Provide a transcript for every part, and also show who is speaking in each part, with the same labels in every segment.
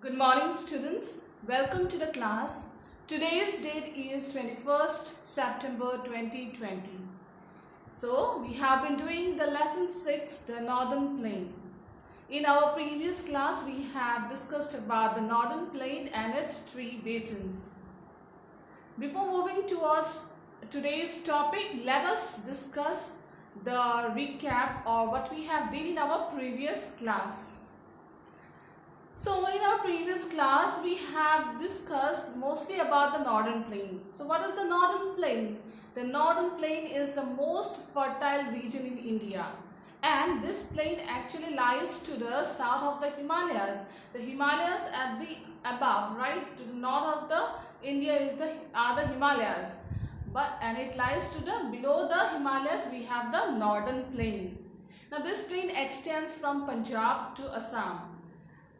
Speaker 1: Good morning students. Welcome to the class. Today's date is 21st September 2020. So we have been doing the lesson 6, the Northern Plain. In our previous class we have discussed about the Northern Plain and its three basins. Before moving towards today's topic, let us discuss the recap or what we have did in our previous class. So in our previous class we have discussed mostly about the Northern Plain. So what is the Northern Plain? The Northern Plain is the most fertile region in India, and this plain actually lies to the south of the Himalayas. The Himalayas at the above, right, to the north of the India are the Himalayas, and it lies to the below the Himalayas we have the Northern Plain. Now this plain extends from Punjab to Assam.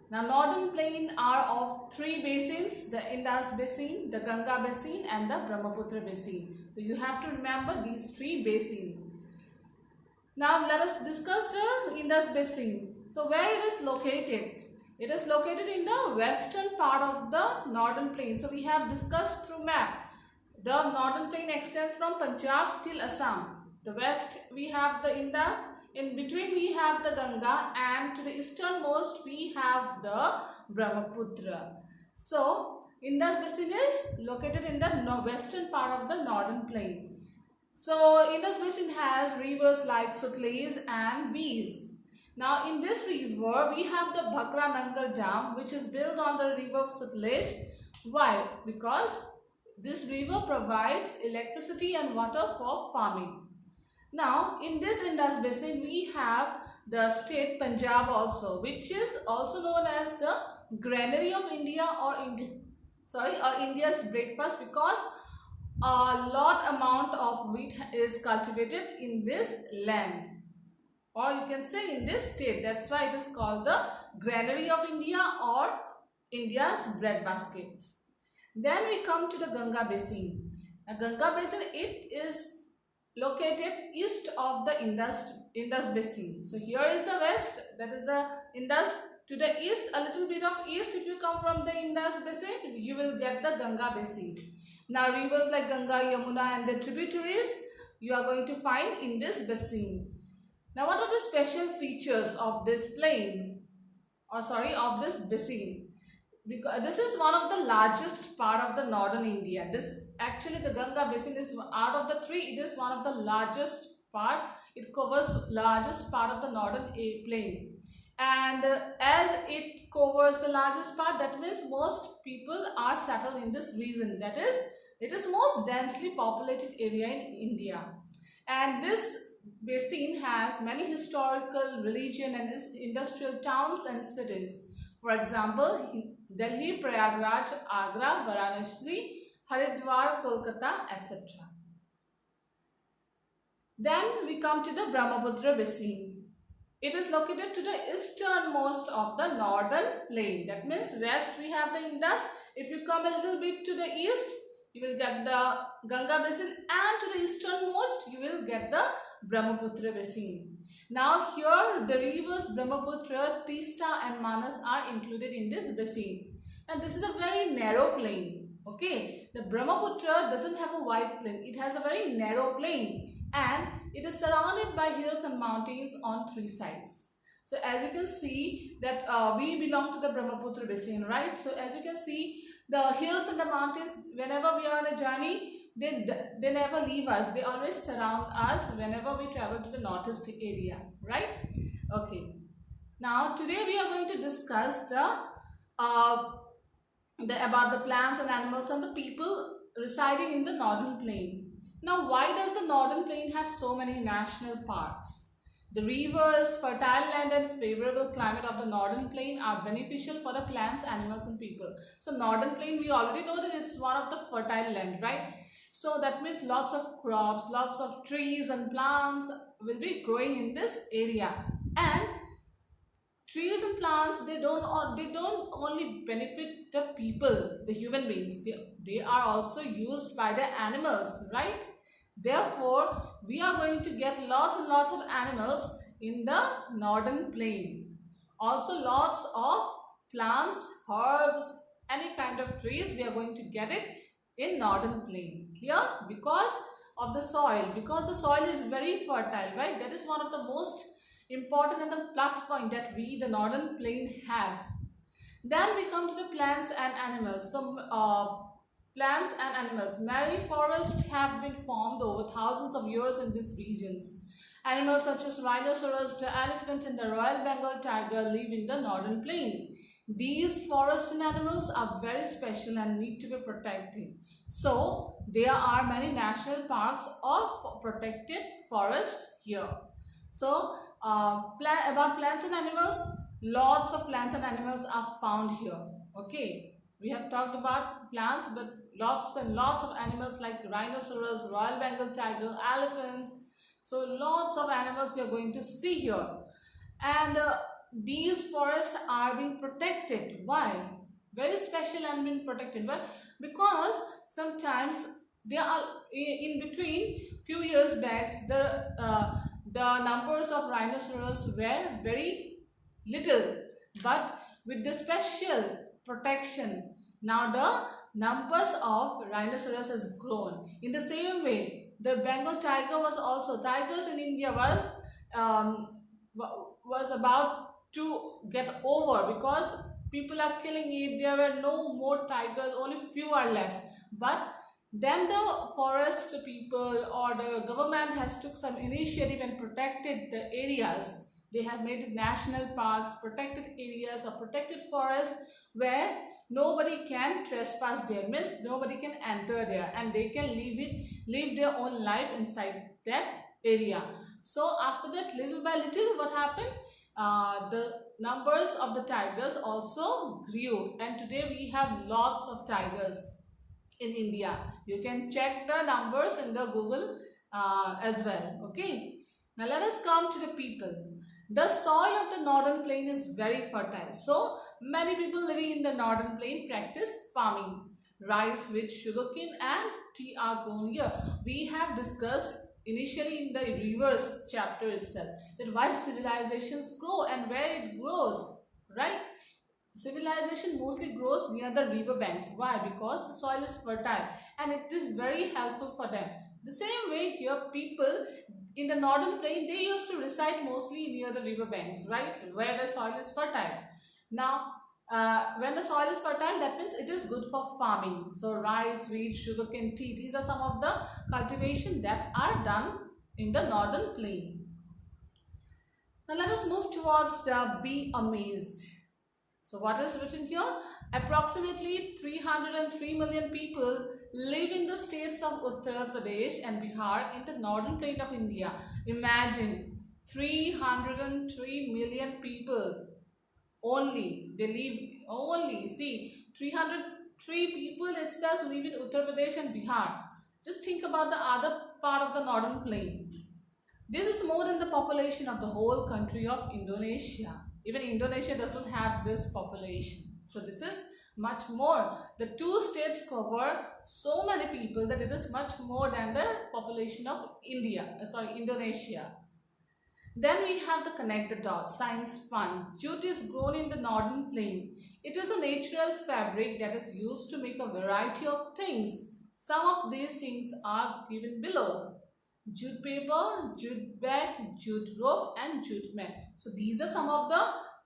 Speaker 1: Now Northern Plain are of three basins: the Indus Basin, the Ganga Basin and the Brahmaputra Basin. So you have to remember these three basins. Now let us discuss the Indus Basin. So where it is located? It is located in the western part of the Northern Plain. So we have discussed through map. The Northern Plain extends from Punjab till Assam. The west we have the Indus. In between we have the Ganga, and to the easternmost we have the Brahmaputra. So Indus Basin is located in the western part of the Northern Plain. So Indus Basin has rivers like Sutlej and Beas. Now in this river we have the Bhakra Nangal Dam, which is built on the river of Sutlej. Why? Because this river provides electricity and water for farming. Now in this Indus Basin we have the state Punjab also, which is also known as the granary of India or India's breakfast, because a lot amount of wheat is cultivated in this land, or you can say in this state. That's why it is called the granary of India or India's breadbasket. Then we come to the Ganga Basin. Now Ganga Basin, it is located east of the Indus Basin. So here is the west, that is the Indus. To the east, a little bit of east, if you come from the Indus Basin, you will get the Ganga Basin. Now rivers like Ganga, Yamuna and the tributaries you are going to find in this basin. Now what are the special features of this plain, of this basin? Because this is one of the largest part of the northern India. Actually the Ganga Basin is, out of the three, it is one of the largest part. It covers largest part of the northern plain, and as it covers the largest part, that means most people are settled in this region. That is, it is most densely populated area in India, and this basin has many historical, religion and industrial towns and cities. For example, Delhi, Prayagraj, Agra, Varanasi, Haridwar, Kolkata, etc. Then we come to the Brahmaputra Basin. It is located to the easternmost of the northern plain. That means west we have the Indus. If you come a little bit to the east, you will get the Ganga Basin, and to the easternmost you will get the Brahmaputra Basin. Now here the rivers Brahmaputra, Teesta and Manas are included in this basin. And this is a very narrow plain. Okay, the Brahmaputra doesn't have a wide plain. It has a very narrow plain, and it is surrounded by hills and mountains on three sides. So as you can see that we belong to the Brahmaputra Basin, right? So as you can see, the hills and the mountains, whenever we are on a journey, they never leave us. They always surround us whenever we travel to the northeast area, right? Okay. Now today we are going to discuss about the plants and animals and the people residing in the northern plain. Now why does the northern plain have so many national parks? The rivers, fertile land and favorable climate of the northern plain are beneficial for the plants, animals and people. So northern plain, we already know that it's one of the fertile land, right? So that means lots of crops, lots of trees and plants will be growing in this area. And trees and plants, they don't only benefit the people, the human beings. They are also used by the animals, right? Therefore, we are going to get lots and lots of animals in the northern plain. Also lots of plants, herbs, any kind of trees, we are going to get it in northern plain. Clear? Because of the soil, because the soil is very fertile, right? That is one of the most important and the plus point that we, the northern plain, have. Then we come to the plants and animals. So plants and animals. Many forests have been formed over thousands of years in these regions. Animals such as rhinoceros, the elephant and the Royal Bengal tiger live in the northern plain. These forest and animals are very special and need to be protected. So there are many national parks of protected forest here. So about plants and animals, lots of plants and animals are found here. Okay, we have talked about plants, but lots and lots of animals like rhinoceros, Royal Bengal tiger, elephants. So lots of animals you are going to see here. And these forests are being protected. Why? Very special and being protected. Well, because sometimes they are in between few years back, the numbers of rhinoceros were very little, but with the special protection, now the numbers of rhinoceros has grown. In the same way, the Bengal tiger was also, tigers in India was about to get over because people are killing it. There were no more tigers, only few are left. But then the forest people or the government has took some initiative and protected the areas. They have made national parks, protected areas or protected forests where nobody can trespass there, means nobody can enter there, and they can live their own life inside that area. So after that, little by little, what happened? The numbers of the tigers also grew, and today we have lots of tigers in India. You can check the numbers in the Google as well. Okay. Now let us come to the people. The soil of the northern plain is very fertile. So many people living in the northern plain practice farming. Rice, wheat, sugarcane and tea are grown here. We have discussed initially in the reverse chapter itself that why civilizations grow and where it grows, right? Civilization mostly grows near the river banks. Why? Because the soil is fertile and it is very helpful for them. The same way here, people in the northern plain, they used to reside mostly near the river banks, right? Where the soil is fertile. Now, when the soil is fertile, that means it is good for farming. So rice, wheat, sugarcane, tea, these are some of the cultivation that are done in the northern plain. Now let us move towards the be amazed. So what is written here? Approximately 303 million people live in the states of Uttar Pradesh and Bihar in the northern plain of India. Imagine 303 million people only. They live only. See, 303 people itself live in Uttar Pradesh and Bihar. Just think about the other part of the northern plain. This is more than the population of the whole country of Indonesia. Even Indonesia doesn't have this population. So this is much more. The two states cover so many people that it is much more than the population of Indonesia. Then we have the connect the dots, science fun. Jute is grown in the northern plain. It is a natural fabric that is used to make a variety of things. Some of these things are given below. Jute paper, jute bag, jute rope and jute mat. So these are some of the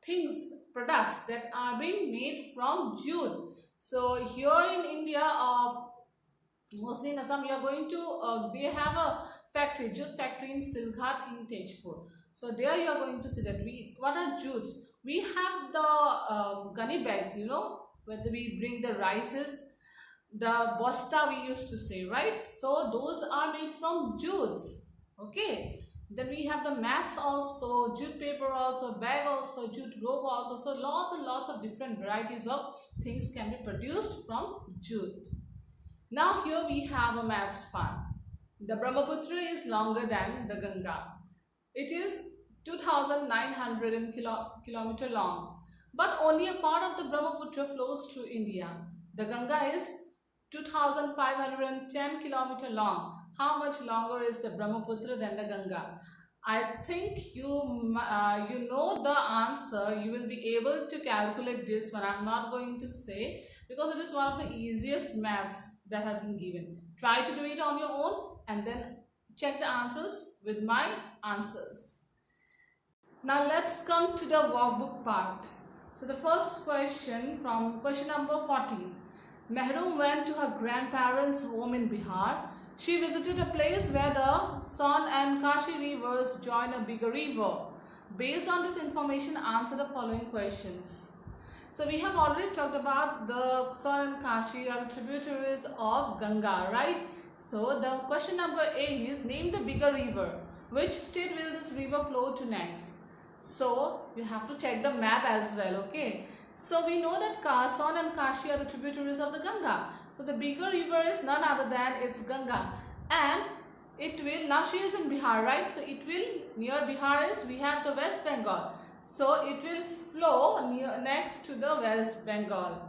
Speaker 1: things, products that are being made from jute. So here in India, mostly in Assam, you are going to, they have a factory, jute factory in Silghat in Tejpur. So there you are going to see that what are jutes? We have the gunny bags, you know, where we bring the rices, the bosta we used to say, right? So those are made from jutes. Okay. Then we have the mats also, jute paper also, bag also, jute rope also. So lots and lots of different varieties of things can be produced from jute. Now here we have a maths fun. The Brahmaputra is longer than the Ganga. It is 2,900 kilometer long. But only a part of the Brahmaputra flows through India. The Ganga is 2,510 kilometer long. How much longer is the Brahmaputra than the Ganga? I think you know the answer. You will be able to calculate this one. I'm not going to say because it is one of the easiest maths that has been given. Try to do it on your own and then check the answers with my answers. Now let's come to the workbook part. So the first question from question number 14. Mehroom went to her grandparents' home in Bihar. She visited a place where the Son and Kashi rivers join a bigger river. Based on this information, answer the following questions. So we have already talked about the Son and Kashi are tributaries of Ganga, right? So the question number A is name the bigger river. Which state will this river flow to next? So you have to check the map as well, okay? So we know that Son and Kashi are the tributaries of the Ganga. So the bigger river is none other than it's Ganga. And it will, now she is in Bihar, right? So it will, near Bihar is, we have the West Bengal. So it will flow next to the West Bengal.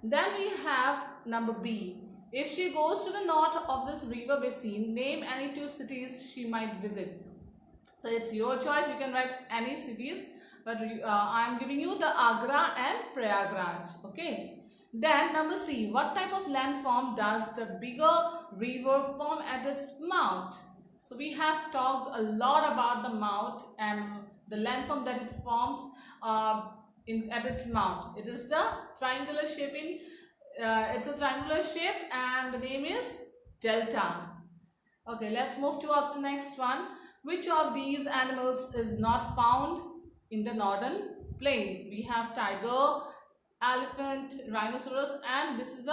Speaker 1: Then we have number B. If she goes to the north of this river basin, name any two cities she might visit. So it's your choice, you can write any cities, but I am giving you the Agra and Prayagraj, okay. Then number C, what type of landform does the bigger river form at its mouth? So we have talked a lot about the mouth and the landform that it forms at its mouth. It is the triangular shape it's a triangular shape and the name is delta. Okay, let's move towards the next one. Which of these animals is not found in the northern plain? We have tiger, elephant, rhinoceros, and this is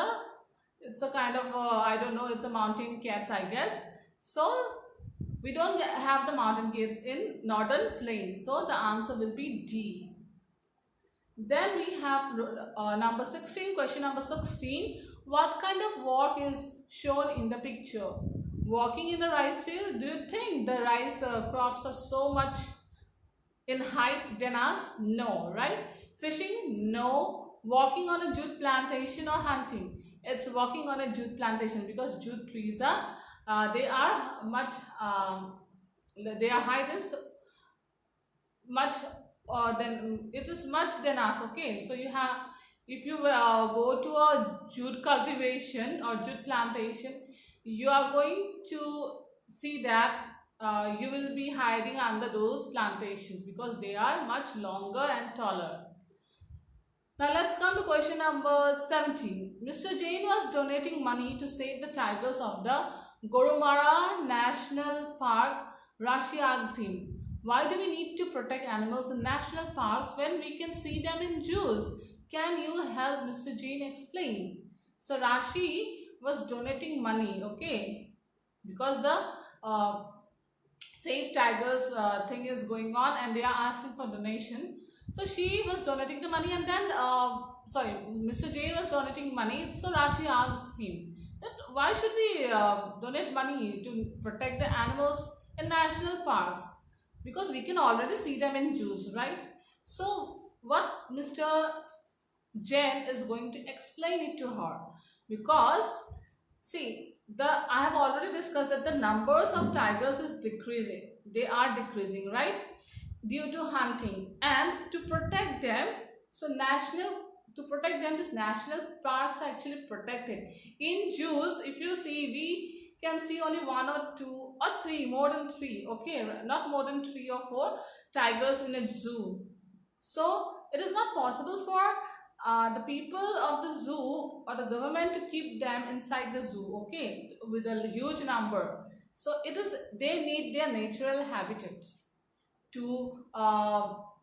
Speaker 1: it's a kind of I don't know, it's a mountain cats, I guess. So we don't have the mountain cats in northern plain. So the answer will be D. Then we have number 16, question number 16. What kind of walk is shown in the picture? Walking in the rice field. Do you think the rice crops are so much in height than us? No, right? Fishing? No. Walking on a jute plantation or hunting? It's walking on a jute plantation because jute trees are they are much their height is much than it is much than us, okay. So you have, if you go to a jute cultivation or jute plantation, you are going to see that you will be hiding under those plantations because they are much longer and taller. Now let's come to question number 17. Mr. Jain was donating money to save the tigers of the Gorumara National Park. Rashi asked him, why do we need to protect animals in national parks when we can see them in zoos? Can you help Mr. Jain explain? So Rashi was donating money, okay, because the Save Tigers thing is going on and they are asking for donation. So she was donating the money and then, Mr. Jain was donating money. So Rashi asked him that why should we donate money to protect the animals in national parks? Because we can already see them in zoos, right? So what Mr. Jain is going to explain it to her, because see, I have already discussed that the numbers of tigers is decreasing. They are decreasing, right? Due to hunting, and to protect them, so this national parks are actually protected. In zoos, if you see, we can see only 1 or 2 or 3, more than 3, okay, not more than 3 or 4 tigers in a zoo. So it is not possible for the people of the zoo or the government to keep them inside the zoo, okay, with a huge number. So they need their natural habitat to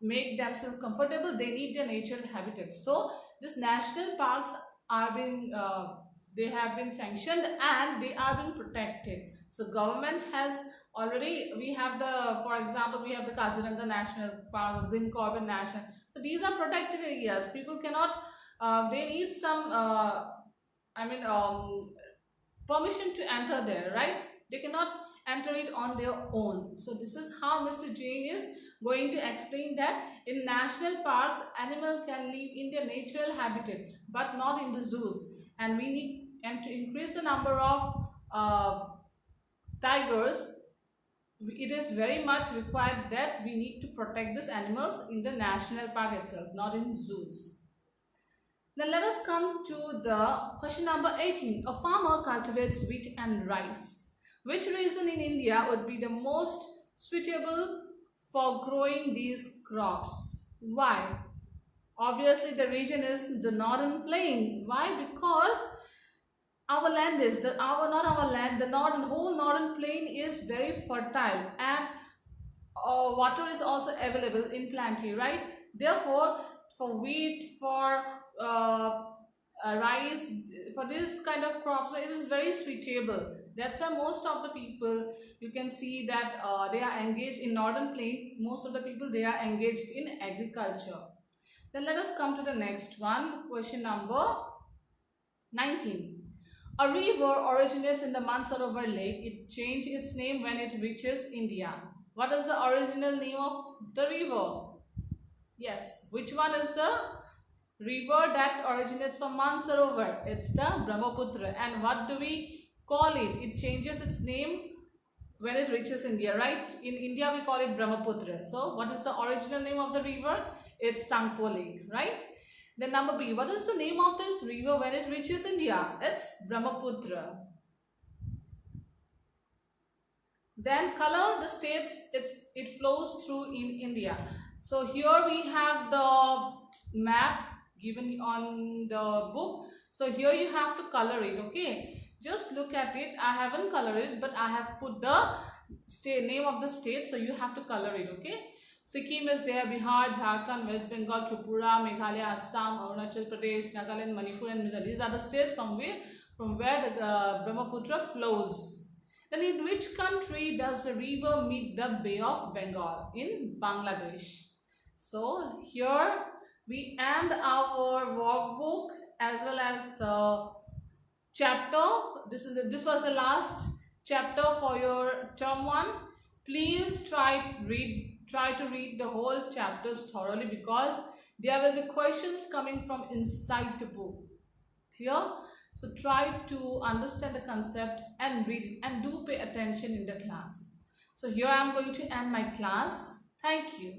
Speaker 1: make themselves comfortable. They need their natural habitat. So these national parks are being they have been sanctioned and they are being protected. So government has already, we have for example, we have the Kaziranga National Park, Zim Corbin National. So these are protected areas. People cannot, they need some, permission to enter there, right? They cannot enter it on their own. So this is how Mr. Jain is going to explain that in national parks, animals can live in their natural habitat, but not in the zoos. And we need, and to increase the number of tigers, it is very much required that we need to protect these animals in the national park itself, not in zoos. Then let us come to the question number 18. A farmer cultivates wheat and rice. Which region in India would be the most suitable for growing these crops? Why? Obviously the region is the northern plain. Why? Because our land is the whole northern plain is very fertile, and water is also available in plenty, right? Therefore, for wheat, for rice, for this kind of crops, it is very suitable. That's why most of the people, you can see that they are engaged in northern plain. Most of the people, they are engaged in agriculture. Then let us come to the next one, question number 19. A river originates in the Mansarovar lake. It changed its name when it reaches India. What is the original name of the river? Yes, which one is the river that originates from Mansarovar? It's the Brahmaputra. And what do we call it? It changes its name when it reaches India, right? In India, we call it Brahmaputra. So, what is the original name of the river? It's Sangpo Lake, right? Then number B, what is the name of this river when it reaches India? It's Brahmaputra. Then color the states it flows through in India. So here we have the map given on the book. So here you have to color it, okay? Just look at it. I haven't colored it, but I have put the name of the state. So you have to color it, okay? Sikkim is there, Bihar, Jharkhand, West Bengal, Tripura, Meghalaya, Assam, Arunachal Pradesh, Nagaland, Manipur and Mizoram. These are the states from where the Brahmaputra flows. Then in which country does the river meet the Bay of Bengal? In Bangladesh. So here we end our workbook as well as the chapter. This was the last chapter for your term 1. Please try to read the whole chapters thoroughly, because there will be questions coming from inside the book. Clear? So try to understand the concept and read it, and do pay attention in the class. So here I am going to end my class. Thank you.